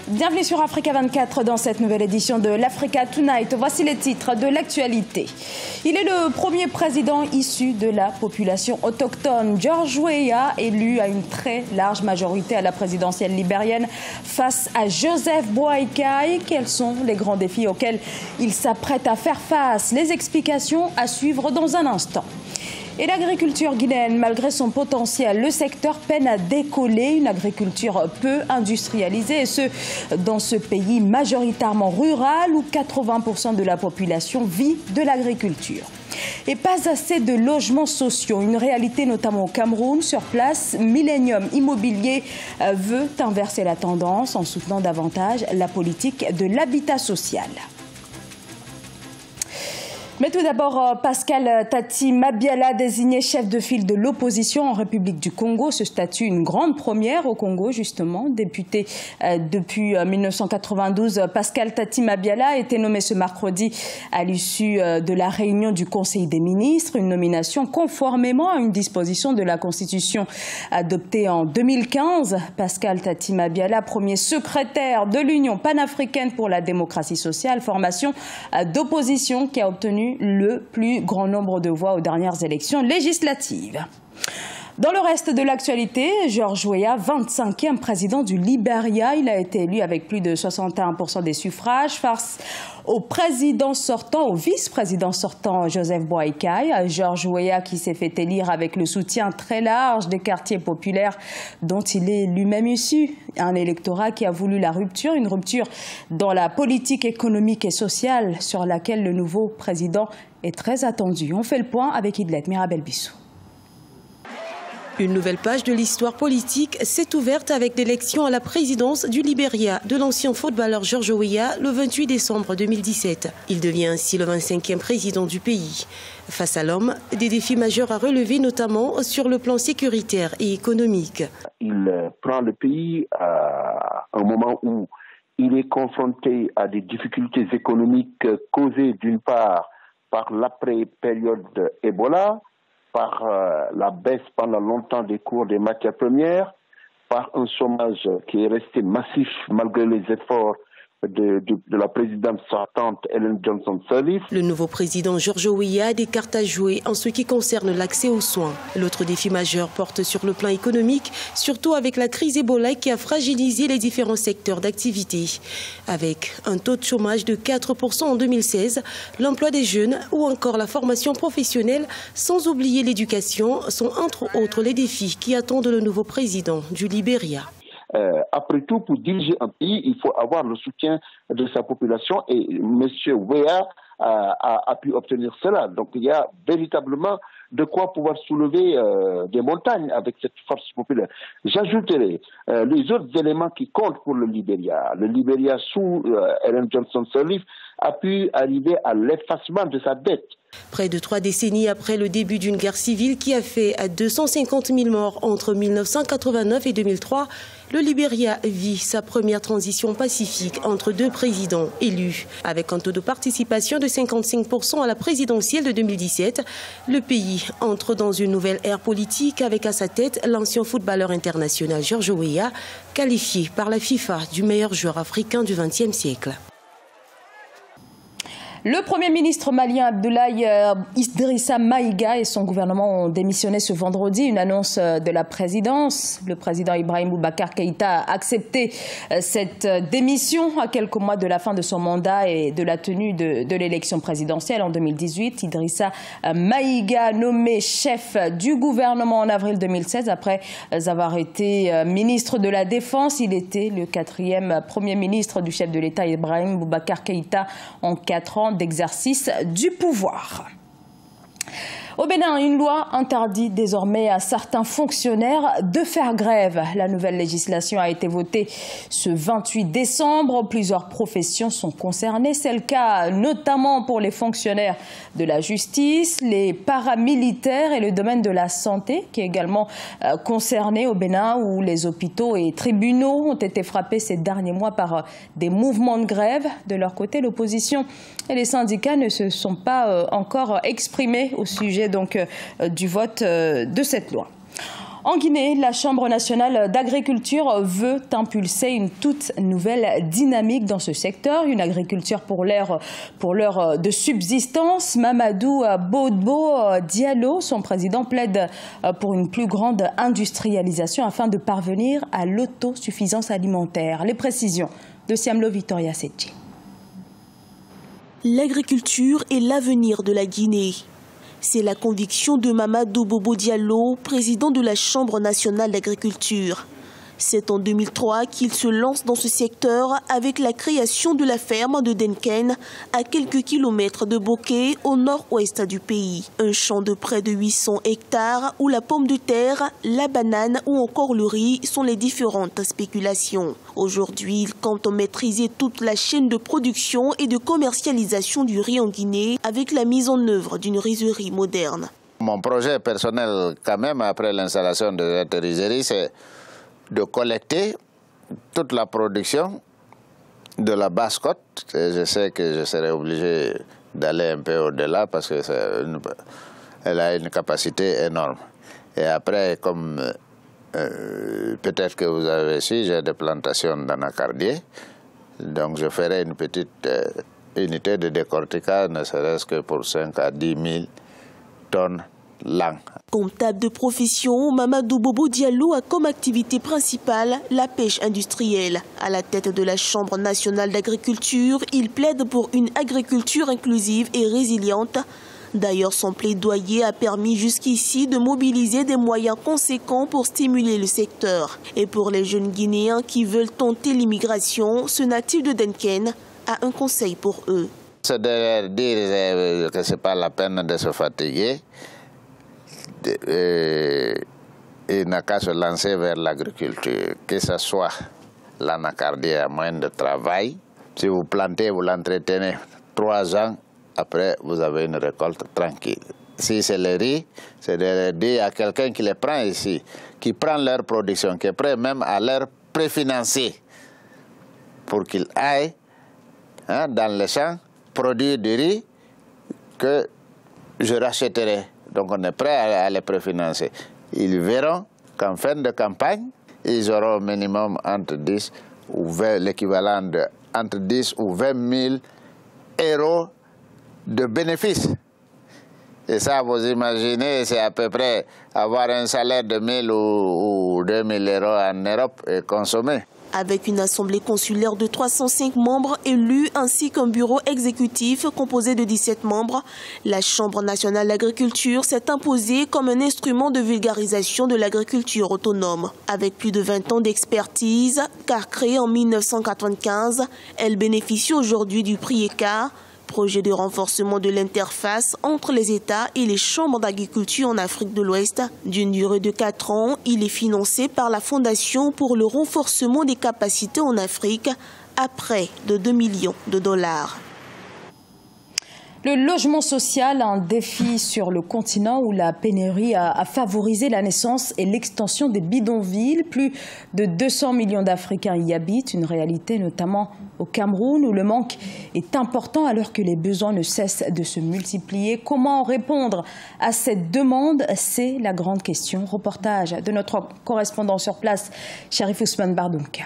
Bienvenue sur Africa 24 dans cette nouvelle édition de l'Africa Tonight. Voici les titres de l'actualité. Il est le premier président issu de la population autochtone. George Weah, élu à une très large majorité à la présidentielle libérienne face à Joseph Boakai. Quels sont les grands défis auxquels il s'apprête à faire face? Les explications à suivre dans un instant. Et l'agriculture guinéenne, malgré son potentiel, le secteur peine à décoller. Une agriculture peu industrialisée, et ce, dans ce pays majoritairement rural où 80% de la population vit de l'agriculture. Et pas assez de logements sociaux, une réalité notamment au Cameroun. Sur place, Millennium Immobilier veut inverser la tendance en soutenant davantage la politique de l'habitat social. Mais tout d'abord, Pascal Tati Mabiala, désigné chef de file de l'opposition en République du Congo. Ce statut, une grande première au Congo, justement. Député depuis 1992, Pascal Tati Mabiala a été nommé ce mercredi à l'issue de la réunion du Conseil des ministres. Une nomination conformément à une disposition de la Constitution adoptée en 2015. Pascal Tati Mabiala, premier secrétaire de l'Union panafricaine pour la démocratie sociale, formation d'opposition qui a obtenu le plus grand nombre de voix aux dernières élections législatives. Dans le reste de l'actualité, George Weah, 25e président du Libéria. Il a été élu avec plus de 61% des suffrages face au président sortant, au vice-président sortant Joseph Boakai. George Weah qui s'est fait élire avec le soutien très large des quartiers populaires dont il est lui-même issu. Un électorat qui a voulu la rupture, une rupture dans la politique économique et sociale sur laquelle le nouveau président est très attendu. On fait le point avec Idlet Mirabel Bissou. Une nouvelle page de l'histoire politique s'est ouverte avec l'élection à la présidence du Libéria de l'ancien footballeur George Weah le 28 décembre 2017. Il devient ainsi le 25e président du pays. Face à l'homme, des défis majeurs à relever, notamment sur le plan sécuritaire et économique. Il prend le pays à un moment où il est confronté à des difficultés économiques causées d'une part par l'après-période Ebola, par la baisse pendant longtemps des cours des matières premières, par un chômage qui est resté massif malgré les efforts de la présidente sortante Ellen Johnson Sirleaf. Le nouveau président George Weah a des cartes à jouer en ce qui concerne l'accès aux soins. L'autre défi majeur porte sur le plan économique, surtout avec la crise Ebola qui a fragilisé les différents secteurs d'activité. Avec un taux de chômage de 4% en 2016, l'emploi des jeunes ou encore la formation professionnelle, sans oublier l'éducation, sont entre autres les défis qui attendent le nouveau président du Libéria. Après tout, pour diriger un pays, il faut avoir le soutien de sa population et M. Weah a pu obtenir cela. Donc il y a véritablement de quoi pouvoir soulever des montagnes avec cette force populaire. J'ajouterai les autres éléments qui comptent pour le Libéria. Le Libéria, sous Ellen Johnson Sirleaf, a pu arriver à l'effacement de sa dette. Près de 3 décennies après le début d'une guerre civile qui a fait 250 000 morts entre 1989 et 2003, le Libéria vit sa première transition pacifique entre 2 présidents élus. Avec un taux de participation de 55% à la présidentielle de 2017, le pays entre dans une nouvelle ère politique avec à sa tête l'ancien footballeur international George Weah, qualifié par la FIFA du meilleur joueur africain du XXe siècle. Le Premier ministre malien Abdoulaye Idrissa Maïga et son gouvernement ont démissionné ce vendredi. Une annonce de la présidence. Le président Ibrahim Boubacar Keïta a accepté cette démission à quelques mois de la fin de son mandat et de la tenue de l'élection présidentielle en 2018. Idrissa Maïga, nommé chef du gouvernement en avril 2016 après avoir été ministre de la Défense. Il était le 4e Premier ministre du chef de l'État Ibrahim Boubacar Keïta en 4 ans d'exercice du pouvoir. Au Bénin, une loi interdit désormais à certains fonctionnaires de faire grève. La nouvelle législation a été votée ce 28 décembre. Plusieurs professions sont concernées. C'est le cas notamment pour les fonctionnaires de la justice, les paramilitaires et le domaine de la santé qui est également concerné au Bénin où les hôpitaux et tribunaux ont été frappés ces derniers mois par des mouvements de grève. De leur côté, l'opposition et les syndicats ne se sont pas encore exprimés au sujet du vote de cette loi. En Guinée, la Chambre nationale d'agriculture veut impulser une toute nouvelle dynamique dans ce secteur, une agriculture pour l'heure de subsistance. Mamadou Bodbo Diallo, son président, plaide pour une plus grande industrialisation afin de parvenir à l'autosuffisance alimentaire. Les précisions de Siamlo Victoria Setji. L'agriculture est l'avenir de la Guinée. C'est la conviction de Mamadou Bobo Diallo, président de la Chambre nationale d'agriculture. C'est en 2003 qu'il se lance dans ce secteur avec la création de la ferme de Denken, à quelques kilomètres de Boké, au nord-ouest du pays. Un champ de près de 800 hectares où la pomme de terre, la banane ou encore le riz sont les différentes spéculations. Aujourd'hui, il compte maîtriser toute la chaîne de production et de commercialisation du riz en Guinée avec la mise en œuvre d'une rizerie moderne. Mon projet personnel, quand même, après l'installation de cette rizerie, c'est de collecter toute la production de la Basse-Côte. Et je sais que je serai obligé d'aller un peu au-delà parce qu'elle a une capacité énorme. Et après, comme peut-être que vous avez su, j'ai des plantations d'anacardier. Donc je ferai une petite unité de décortiquage, ne serait-ce que pour 5 à 10 000 tonnes l'an. Comptable de profession, Mamadou Bobo Diallo a comme activité principale la pêche industrielle. À la tête de la Chambre nationale d'agriculture, il plaide pour une agriculture inclusive et résiliente. D'ailleurs, son plaidoyer a permis jusqu'ici de mobiliser des moyens conséquents pour stimuler le secteur. Et pour les jeunes Guinéens qui veulent tenter l'immigration, ce natif de Denken a un conseil pour eux. C'est de dire que ce n'est pas la peine de se fatiguer. Il n'a qu'à se lancer vers l'agriculture, que ce soit l'anacardier à moyen de travail. Si vous plantez, vous l'entretenez 3 ans, après vous avez une récolte tranquille. Si c'est le riz, c'est de dire à quelqu'un qui les prend ici, qui prend leur production, qui est prêt même à leur préfinancer pour qu'ils aillent dans les champs produire du riz que je rachèterai. Donc on est prêt à les préfinancer. Ils verront qu'en fin de campagne, ils auront au minimum entre 10 ou 20, l'équivalent de entre 10 ou 20 000 euros de bénéfices. Et ça, vous imaginez, c'est à peu près avoir un salaire de 1 000 ou 2 000 euros en Europe et consommer. Avec une assemblée consulaire de 305 membres élus ainsi qu'un bureau exécutif composé de 17 membres, la Chambre nationale d'agriculture s'est imposée comme un instrument de vulgarisation de l'agriculture autonome. Avec plus de 20 ans d'expertise, car créée en 1995, elle bénéficie aujourd'hui du prix ECA, projet de renforcement de l'interface entre les États et les chambres d'agriculture en Afrique de l'Ouest. D'une durée de 4 ans, il est financé par la Fondation pour le renforcement des capacités en Afrique à près de 2 millions de dollars. Le logement social, un défi sur le continent où la pénurie a favorisé la naissance et l'extension des bidonvilles. Plus de 200 millions d'Africains y habitent, une réalité notamment au Cameroun où le manque est important alors que les besoins ne cessent de se multiplier. Comment répondre à cette demande? C'est la grande question. Reportage de notre correspondant sur place, Sharif Ousmane Bardoumka.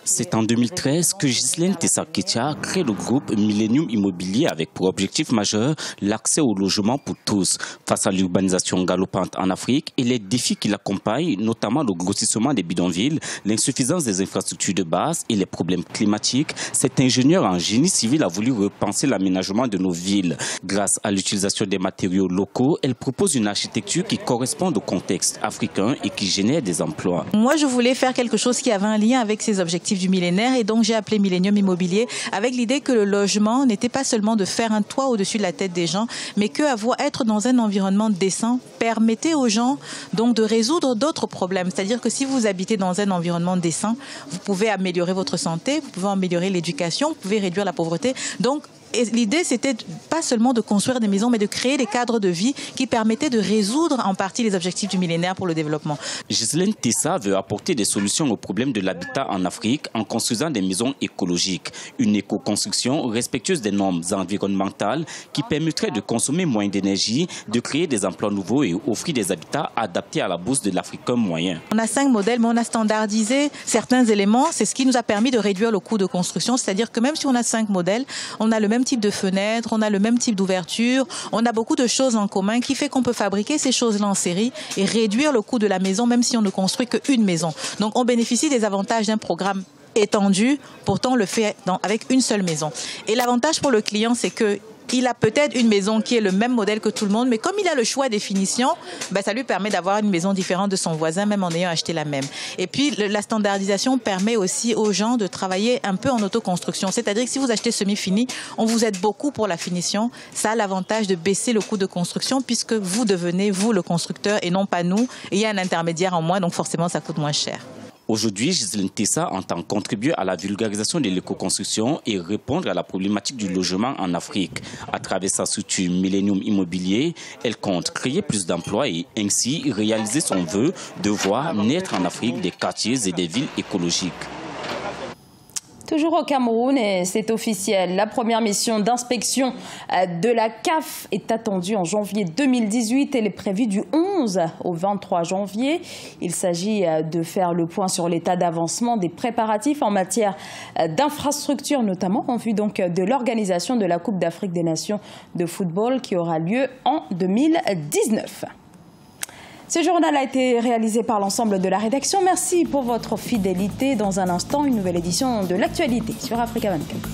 C'est en 2013 que Ghislaine Tessaketia crée le groupe Millennium Immobilier avec pour objectif majeur l'accès au logement pour tous. Face à l'urbanisation galopante en Afrique et les défis qui l'accompagnent, notamment le grossissement des bidonvilles, l'insuffisance des infrastructures de base et les problèmes climatiques, cet ingénieur en génie civil a voulu repenser l'aménagement de nos villes. Grâce à l'utilisation des matériaux locaux, elle propose une architecture qui correspond au contexte africain et qui génère des emplois. Moi, je voulais faire quelque chose qui avait un lien avec ces objectifs du millénaire et donc j'ai appelé Millennium Immobilier avec l'idée que le logement n'était pas seulement de faire un toit au-dessus de la tête des gens, mais être dans un environnement décent permettait aux gens donc de résoudre d'autres problèmes. C'est-à-dire que si vous habitez dans un environnement décent, vous pouvez améliorer votre santé, vous pouvez améliorer l'éducation, vous pouvez réduire la pauvreté. Donc, Et l'idée, c'était pas seulement de construire des maisons, mais de créer des cadres de vie qui permettaient de résoudre en partie les objectifs du millénaire pour le développement. Ghislaine Tessa veut apporter des solutions au problème de l'habitat en Afrique en construisant des maisons écologiques. Une éco-construction respectueuse des normes environnementales qui permettrait de consommer moins d'énergie, de créer des emplois nouveaux et offrir des habitats adaptés à la bourse de l'Africain moyen. On a 5 modèles, mais on a standardisé certains éléments. C'est ce qui nous a permis de réduire le coût de construction. C'est-à-dire que même si on a 5 modèles, on a le même type de fenêtre, on a le même type d'ouverture, on a beaucoup de choses en commun qui fait qu'on peut fabriquer ces choses-là en série et réduire le coût de la maison, même si on ne construit qu'une maison. Donc on bénéficie des avantages d'un programme étendu, pourtant on le fait avec une seule maison. Et l'avantage pour le client, c'est que il a peut-être une maison qui est le même modèle que tout le monde, mais comme il a le choix des finitions, ça lui permet d'avoir une maison différente de son voisin, même en ayant acheté la même. Et puis, la standardisation permet aussi aux gens de travailler un peu en autoconstruction. C'est-à-dire que si vous achetez semi-fini, on vous aide beaucoup pour la finition. Ça a l'avantage de baisser le coût de construction puisque vous devenez, vous, le constructeur et non pas nous. Et il y a un intermédiaire en moins, donc forcément, ça coûte moins cher. Aujourd'hui, Ghislaine Tessa entend contribuer à la vulgarisation de l'éco-construction et répondre à la problématique du logement en Afrique. À travers sa structure Millennium Immobilier, elle compte créer plus d'emplois et ainsi réaliser son vœu de voir naître en Afrique des quartiers et des villes écologiques. Toujours au Cameroun, et c'est officiel, la première mission d'inspection de la CAF est attendue en janvier 2018. Elle est prévue du 11 au 23 janvier. Il s'agit de faire le point sur l'état d'avancement des préparatifs en matière d'infrastructures, notamment en vue donc de l'organisation de la Coupe d'Afrique des Nations de football qui aura lieu en 2019. Ce journal a été réalisé par l'ensemble de la rédaction. Merci pour votre fidélité. Dans un instant, une nouvelle édition de l'actualité sur Africa 24.